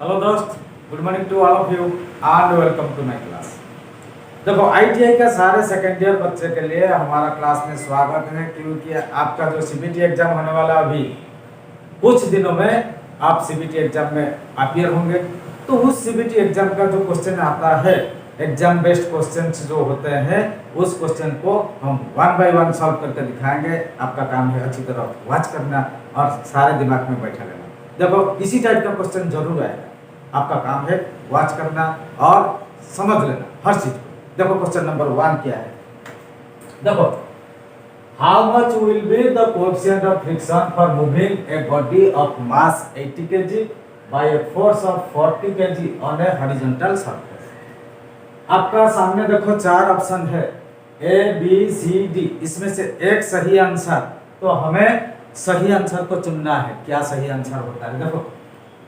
Hello दोस्त, good morning to all of you and welcome to my class. देखो ITI का सारे second year बच्चे के लिए हमारा क्लास में स्वागत है, क्योंकि आपका जो सीबीटी एग्जाम होने वाला अभी कुछ दिनों में आप सीबीटी एग्जाम में अपीयर होंगे। तो उस सीबीटी एग्जाम का जो क्वेश्चन आता है, एग्जाम बेस्ड क्वेश्चंस जो होते हैं, उस क्वेश्चन को हम वन बाय वन सॉल्व करके दिखाएंगे। आपका काम है अच्छी तरह वॉच करना और सारे दिमाग में बैठा लेना। देखो इसी टाइप का क्वेश्चन जरूर आएगा, आपका काम है वॉच करना और समझ लेना हर चीज को। देखो क्वेश्चन नंबर 1 क्या है, देखो how much will be the coefficient of friction for moving a body of mass 80 kg by a force of 40 kg on a horizontal surface. आपका सामने देखो 4 ऑप्शन है, ए बी सी डी, इसमें से एक सही आंसर। तो हमें सही आंसर को चुनना है। क्या सही आंसर होता है? देखो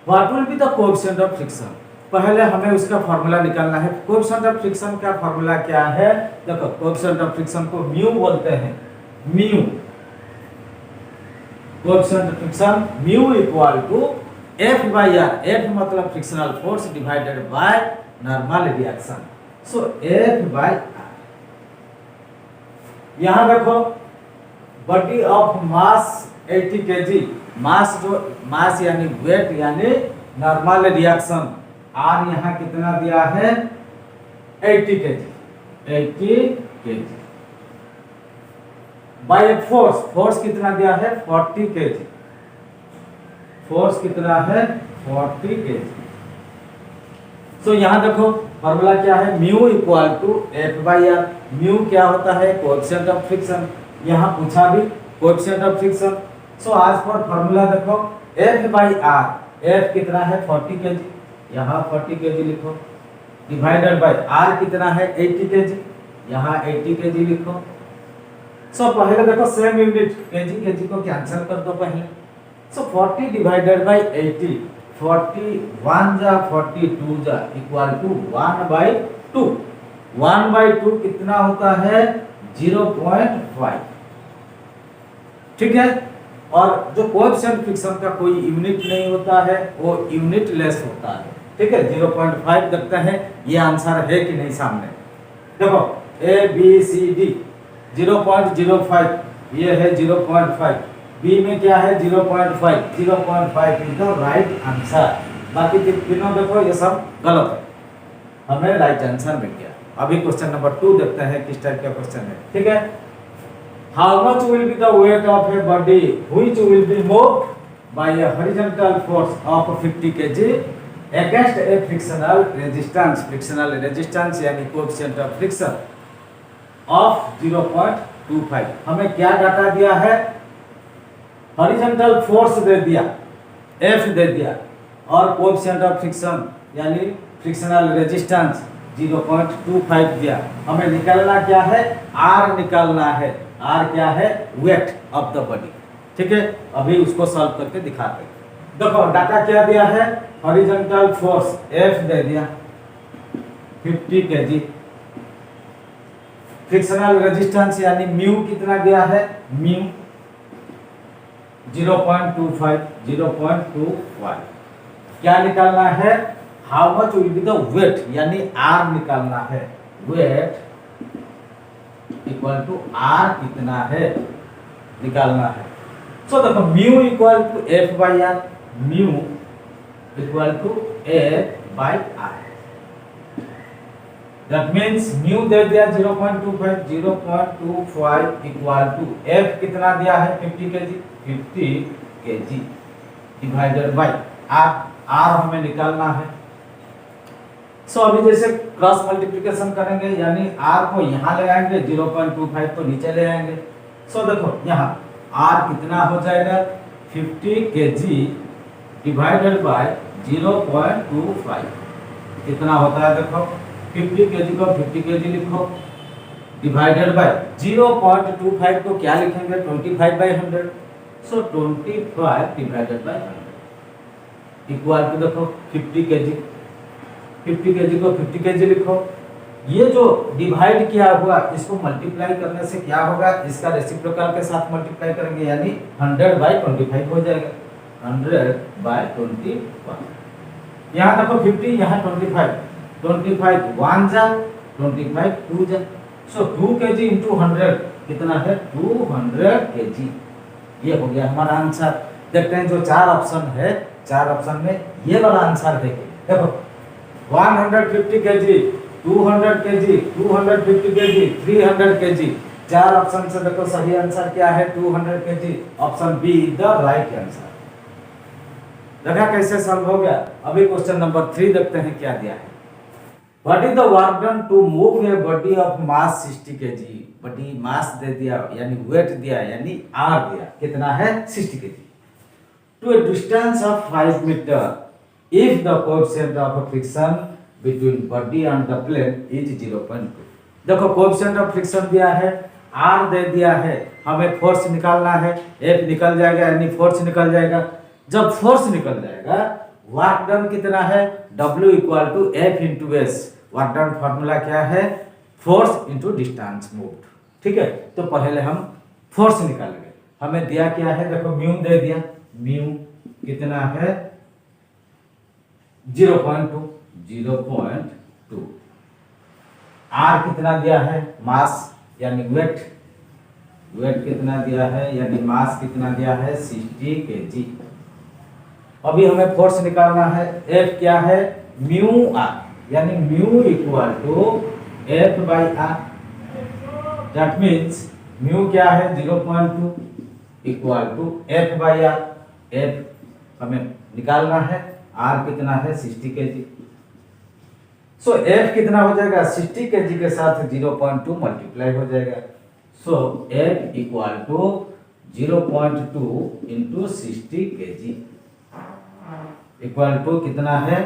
what will be the coefficient of friction, पहले हमें उसका फार्मूला निकालना है। कोएफिशिएंट ऑफ फ्रिक्शन का फार्मूला क्या है? देखो कोएफिशिएंट ऑफ फ्रिक्शन को म्यू बोलते हैं, mu. Coefficient of friction mu equal to F by R, F मतलब frictional force divided by normal reaction. So F by R. यहां देखो body of mass 80 kg, mass जो मास यानी wait यानी normal reaction, are यहाँ कितना दिया है 80 kg, 80 kg by force, force कितना दिया है 40 kg, फोर्स कितना है 40 kg। सो यहाँ देखो फॉर्मूला क्या है, mu equal to F by R. Mu क्या होता है? Coefficient of friction. यहाँ पूछा भी कोएफिशिएंट ऑफ फ्रिक्शन। सो आज पर फॉर्मूला देखो एफ बाई आर, एफ कितना है 40 kg, यहाँ 40 kg लिखो, डिवाइडेड बाय आर कितना है 80 kg, यहाँ 80 kg लिखो। सो पहले देखो सेम यूनिट kg, kg को कैंसिल कर दो पहले। सो 40 डिवाइडेड बाय 80, 41 जा 42 जा इक्वल टू 1/2। 1/2 कितना होता है 0.5, ठीक है। और जो कोएफिशिएंट फ्रिक्शन का कोई यूनिट नहीं होता है, वो यूनिट लेस होता है, ठीक है। 0.5 देखते हैं ये आंसर है कि नहीं सामने। देखो ए बी सी डी 0.05, ये है 0.5, बी में क्या है 0.5, 0.5 इज द राइट आंसर। बाकी तीनों देखो ये सब गलत है, हमें राइट आंसर मिल गया। अभी क्वेश्चन नंबर 2 देखते हैं किस टाइप का क्वेश्चन है, ठीक है। How much will be the weight of a body which will be moved by a horizontal force of 50 kg against a frictional resistance? Frictional resistance यानी coefficient of friction of 0.25। हमें क्या data दिया है? Horizontal force दे दिया, F दे दिया, और coefficient of friction यानी frictional resistance 0.25 दिया। हमें निकालना क्या है? R निकालना है। R क्या है? वेट ऑफ द बॉडी, ठीक है। अभी उसको सॉल्व करके दिखाते हैं। देखो डाटा क्या दिया है? हॉरिजॉन्टल फोर्स F दे दिया 50 kg, फ्रिक्शनल रेजिस्टेंस यानी म्यू कितना दिया है? म्यू 0.25, 0.25। क्या निकालना है? How much will be the weight यानी R निकालना है। वेट इक्वल टू आर कितना है निकालना है। सो देखो mu equal to F by R, mu equal to F by R. That means mu दे दिया 0.25, 0.25 इक्वल टू एफ कितना दिया है 50 kg, 50 kg divided by R, R हमें निकालना है। सो अभी जैसे क्रॉस मल्टीप्लिकेशन करेंगे यानी r को यहाँ ले आएंगे, 0.25 तो नीचे ले आएंगे। सो देखो यहाँ r कितना हो जाएगा 50 kg डिवाइडेड बाय 0.25 कितना होता है? देखो 50 kg को 50 kg लिखो, डिवाइडेड बाय 0.25 को क्या लिखेंगे 25/100। सो 25 डिवाइडेड बाय 100 इक्वल टू देखो 50 kg, 50 kg को 50 kg लिखो। ये जो डिवाइड किया हुआ इसको मल्टीप्लाई करने से क्या होगा? इसका रेसिप्रोकल के साथ मल्टीप्लाई करेंगे यानी 100/25 हो जाएगा, 100/25। यहाँ देखो 50, यहाँ 25, 25 1 जा, 25 2 जा। सो 2 kg इंटू 100 कितना है 200 kg। ये हो गया हमारा आंसर। देखते हैं जो चार ऑप्शन है, चार ऑप्शन में ये वाला आंसर देखें। देखो 150 kg, 200 kg, 250 kg, 300 kg। चार ऑप्शन से देखो सही आंसर क्या है 200 kg। Option be the right answer. देखा कैसे सॉल्व हो गया। अभी क्वेश्चन नंबर 3 देखते हैं क्या दिया है। What is the work done to move a body of mass 60 kg। Body mass दे दिया यानी वेट दिया यानी आर दिया, कितना है 60 kg, to a distance of 5 metre if the coefficient of friction between body and the plane is 0.2। देखो coefficient of friction दिया है, आर दे दिया है, हमें फोर्स निकालना है। एफ निकल जाएगा यानी फोर्स निकल जाएगा। जब फोर्स निकल जाएगा वर्क डन कितना है W equal to F into S. Work done formula क्या है फोर्स इंटू डिस्टेंस मूव्ड। ठीक है, तो पहले हम फोर्स निकालेंगे। हमें दिया क्या है देखो म्यू दे दिया, म्यू कितना है 0.2, 0.2। आर कितना दिया है मास यानी वेट, वेट कितना दिया है यानी मास कितना दिया है 60 kg। अभी हमें फोर्स निकालना है। F क्या है म्यू आर यानी mu equal to F by R. That means mu क्या है 0.2 equal to F by R. F हमें निकालना है, R कितना है 60 kg। सो F कितना हो जाएगा 60 kg के साथ 0.2 मल्टीप्लाई हो जाएगा। So F equal to 0.2 into 60 kg equal to कितना है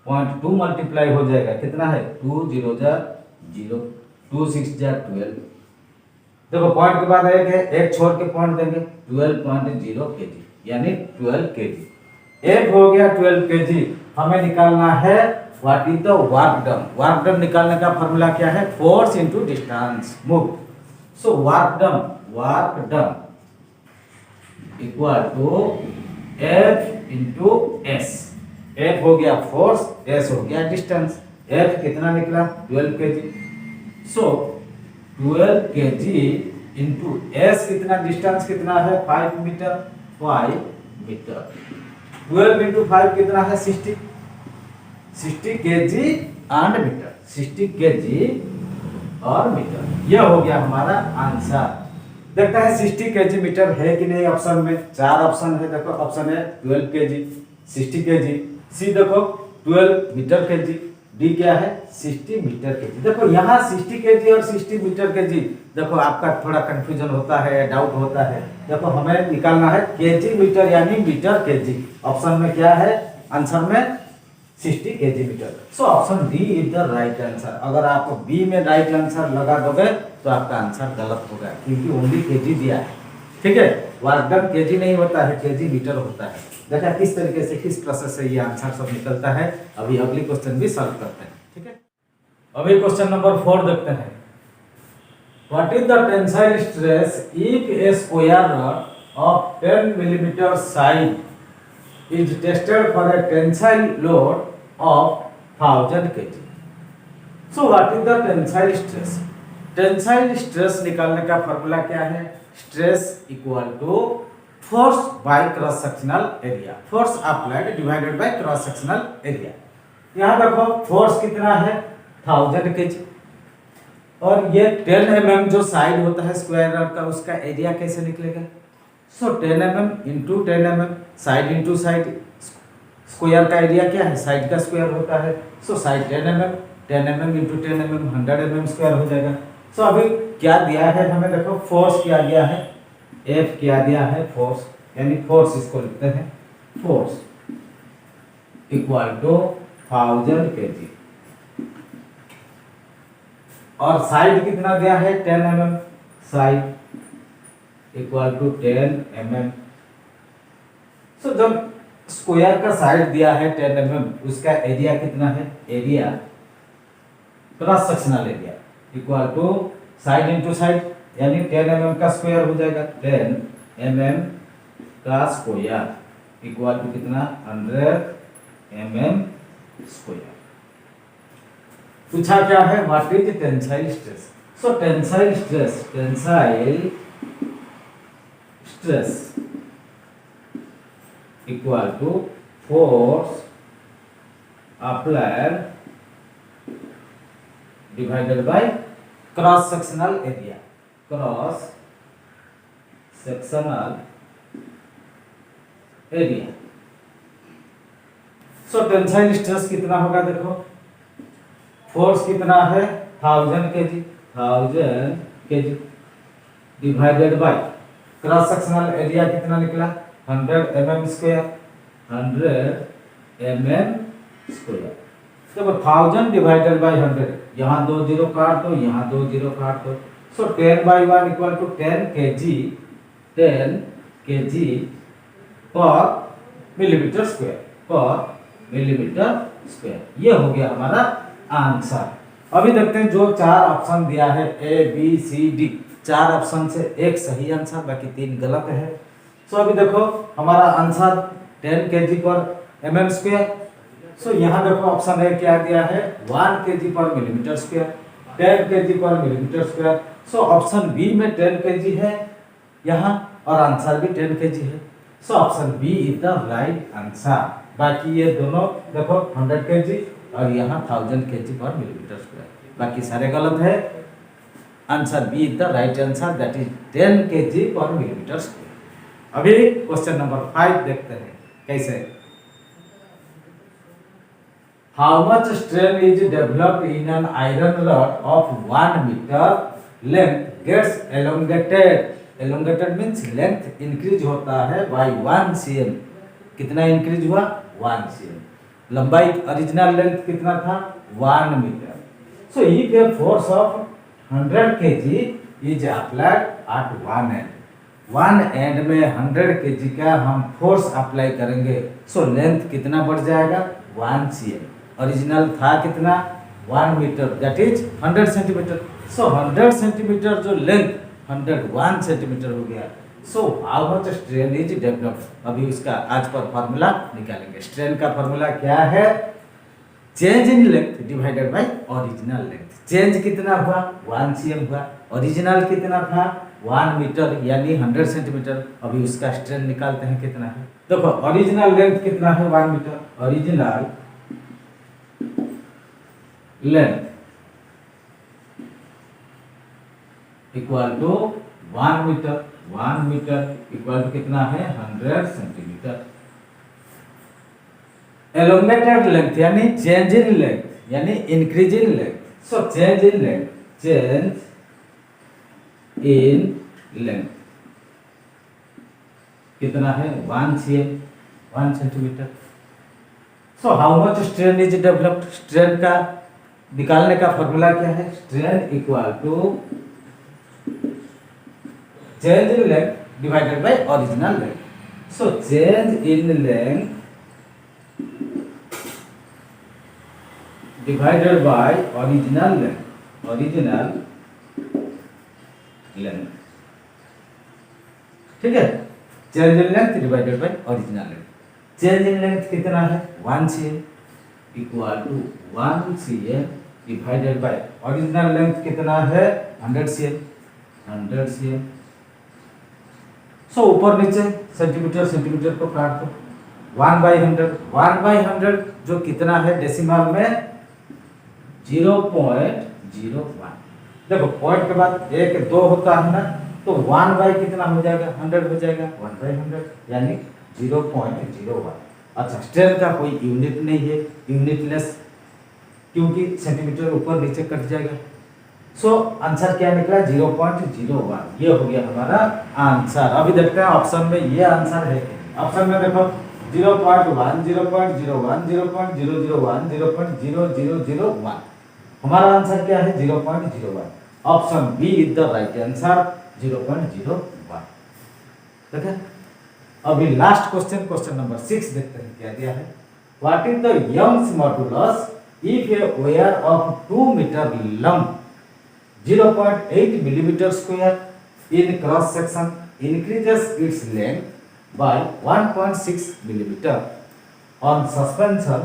0.2 मल्टीप्लाई हो जाएगा, कितना है 2 0 जा 0, 2 6 जा 12। देखो पॉइंट के बाद एक है, एक छोड़ के पॉइंट देंगे 12.0 kg यानी 12 kg। एक हो गया 12 kg। हमें निकालना है what is the work done. Work done निकालने का फॉर्मूला क्या है force into distance move. So work done equal to F into S. F हो गया फोर्स, S हो गया डिस्टेंस। F कितना निकला 12 kg। सो 12 kg इंटू S कितना डिस्टेंस कितना है 5 मीटर, 5 मीटर। 12 इंटू 5 कितना है 60, 60 kg एंड मीटर, 60 kg और मीटर। यह हो गया हमारा आंसर। देखता है 60 kg मीटर है कि नहीं ऑप्शन में। चार ऑप्शन है, देखो ऑप्शन है 12 kg, 60 kg, सी देखो 12 मीटर kg, डी क्या है 60 मीटर kg। देखो यहाँ 60 kg और 60 मीटर kg देखो आपका थोड़ा कंफ्यूजन होता है, डाउट होता है। देखो हमें निकालना है kg मीटर यानी मीटर kg। ऑप्शन में क्या है आंसर में 60 kg metre. So option D is the right answer. अगर आप बी में राइट आंसर लगा दोगे तो आपका आंसर गलत होगा, क्योंकि ओनली kg दिया है। ठीक है, वर्क डन kg नहीं होता है, kg मीटर होता है। देखा किस तरीके से, किस प्रोसेस से ये आंसर सब निकलता है। अभी अगली क्वेश्चन भी सॉल्व करते हैं। ठीक है, अभी क्वेश्चन नंबर 4 देखते हैं। What is the tensile stress if A square rod of 10 mm size is tested for a tensile load of 1000 kg. So what is the tensile stress? Tensile stress निकालने का formula क्या है stress equal to force by cross sectional area. Force applied divided by cross sectional area. यहाँ देखो force कितना है 1000 kg और ये 10 mm जो साइड होता है स्क्वायर रॉड का उसका एरिया कैसे निकलेगा। सो 10 mm into 10 mm, side into side. Square का एरिया क्या है साइड का स्क्वायर होता है। So side 10 mm, 10 mm into 10 mm 100 mm square हो जाएगा। सो अभी क्या दिया है हमें देखो फोर्स क्या दिया है F क्या दिया है फोर्स, यानी फोर्स इसको लिखते हैं फोर्स इक्वल टू 1000 kg और साइड कितना दिया है 10 mm, side equal to 10 mm। So जब स्क्वायर का साइड दिया है 10 mm, उसका एरिया कितना है area cross sectional area equal to side into side यानी 10 mm का स्क्वायर हो जाएगा 10 mm का स्क्वायर इक्वल टू कितना 100 mm स्क्वायर। पूछा क्या है, what is tensile stress. So tensile stress equal to force applied divided by cross sectional area. Cross sectional area. So tensile stress कितना होगा, देखो फोर्स कितना है 1000 kg, 1000 kg divided by cross sectional area कितना निकला 100 mm स्क्वायर, 100 mm स्क्वायर। देखो 1000 divided by 100, यहाँ 2 0 काट दो, यहाँ 2 0 काट दो। सो 10/1 इक्वल टू 10 kg, 10 kg पर मिलीमीटर स्क्वायर, पर मिलीमीटर स्क्वायर। ये हो गया हमारा आंसर। अभी देखते हैं जो 4 ऑप्शन दिया है A B C D, 4 option से एक सही आंसर, बाकी 3 गलत है। सो अभी देखो हमारा आंसर 10 kg पर mm स्क्वायर। सो यहाँ देखो ऑप्शन ए क्या दिया है 1 kg पर मिलीमीटर स्क्वायर, 10 kg पर millimetre square. So option B में 10 kg है यहाँ और आंसर भी 10 kg है। So option B is the right answer. बाकी ये दोनों देखो 100 kg और यहाँ 1000 kg पर मिलीमीटर स्क्वायर, बाकी सारे गलत है। Answer B is the right answer, that is 10 kg पर मिलीमीटर स्क्वायर। अभी क्वेश्चन नंबर 5 देखते हैं कैसे। How much strain is developed in an iron rod of 1 metre length gets elongated. Elongated means length increase होता है bye 1 cm। कितना increase हुआ 1 cm। लंबाई ओरिजिनल लेंथ कितना था 1 metre. So if a force of 100 kg is applied at one end में 100 kg का हम फोर्स अप्लाई करेंगे, सो लेंथ कितना बढ़ जाएगा 1 cm। ओरिजिनल था कितना 1 metre, that is 100 centimetre. So 100 centimetre जो लेंथ 101 सेंटीमीटर हो गया। So how much strain is developed. अभी उसका आज पर फार्मूला निकालेंगे। स्ट्रेन का फार्मूला क्या है, change in length divided by original length. Change कितना हुआ 1 cm हुआ, ओरिजिनल कितना था 1 मीटर यानी 100 सेंटीमीटर। अभी उसका स्ट्रेन निकालते हैं कितना है। देखो ओरिजिनल लेंथ कितना है 1 metre, original length equal to 1 metre, 1 metre equal to कितना है 100 सेंटीमीटर। एलोंगेटेड लेंथ यानी चेंज इन लेंथ यानी increase in length. So change in length, change in length कितना है 1 cm, 1 centimetre. So how much strain is developed. Strain का निकालने का formula क्या है, strain equal to change in length divided by original length. So change in length divided by original length, original length, ठीक है। Change in length divided by original length. Change in length कितना है 1 cm equal to 1 cm divided by original length कितना है 100 cm, 100 cm। सो ऊपर नीचे centimetre centimetre को काट दो, 1/100, 1/100 जो कितना है डेसिमल में 0.01। देखो पॉइंट के बाद 1 2 होता है ना, तो 1 बाई कितना हो जाएगा 100 हो जाएगा, 1/100 यानी 0.01। अच्छा स्ट्रेन का कोई यूनिट नहीं है, यूनिटलेस, क्योंकि सेंटीमीटर ऊपर नीचे कट जाएगा। सो आंसर क्या निकला 0.01। ये हो गया हमारा आंसर। अभी देखते हैं ऑप्शन में ये आंसर है। ऑप्शन में देखो 0.1, 0.01, 0.001, 0.0001। हमारा आंसर क्या है 0.01। Option B is the right answer 0.01। ठीक है। अभी लास्ट क्वेश्चन, क्वेश्चन नंबर 6 देखते हैं क्या दिया है। What is the Young's modulus if a wire of 2 metre लंब 0.8 millimeter square in cross section increases its length by 1.6 millimeter on suspension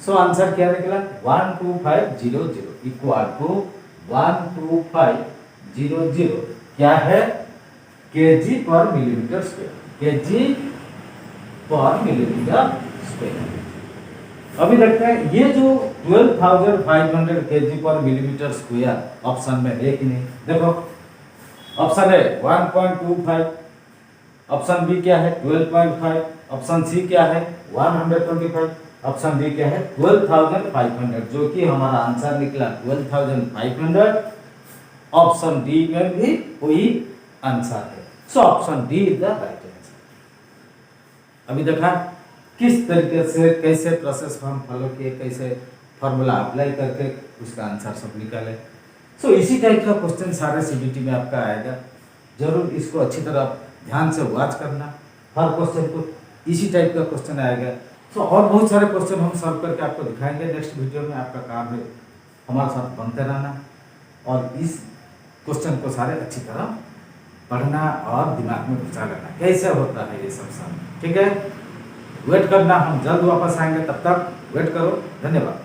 so answer क्या निकला 12500 इक्वल टू 12500 क्या है केजी पर मिलीमीटर स्क्वायर, केजी पर मिलीमीटर स्क्वायर। अभी देखते हैं ये जो 12,500 केजी पर मिलीमीटर स्क्वायर ऑप्शन में है कि नहीं। देखो ऑप्शन है 1.25, ऑप्शन बी क्या है 12.5, ऑप्शन सी क्या है 125, ऑप्शन डी क्या है 12,500, जो कि हमारा आंसर निकला 12,500। ऑप्शन डी में भी वही आंसर है। So option D is the right answer. अभी देखा किस तरीके से कैसे प्रोसेस हम फॉलो किए, कैसे फॉर्मूला अप्लाई करके उसका आंसर सब निकाले। सो इसी टाइप का क्वेश्चन सारे सीबीटी में आपका आएगा। जरूर इसको अच्छी तरह ध्यान से वॉच करना, हर क्वेश्चन को इसी टाइप का क्वेश्चन आएगा। सो और बहुत सारे क्वेश्चन हम सॉल्व करके आपको दिखाएंगे नेक्स्ट वीडियो में। आपका काम है हमारे साथ बनते रहना और इस क्वेश्चन को सारे अच्छी तरह पढ़ना और दिमाग में घुसा लेना कैसे होता है ये सब। ठीक है, वेट करना, हम जल्द वापस आएंगे, तब तक वेट करो। धन्यवाद।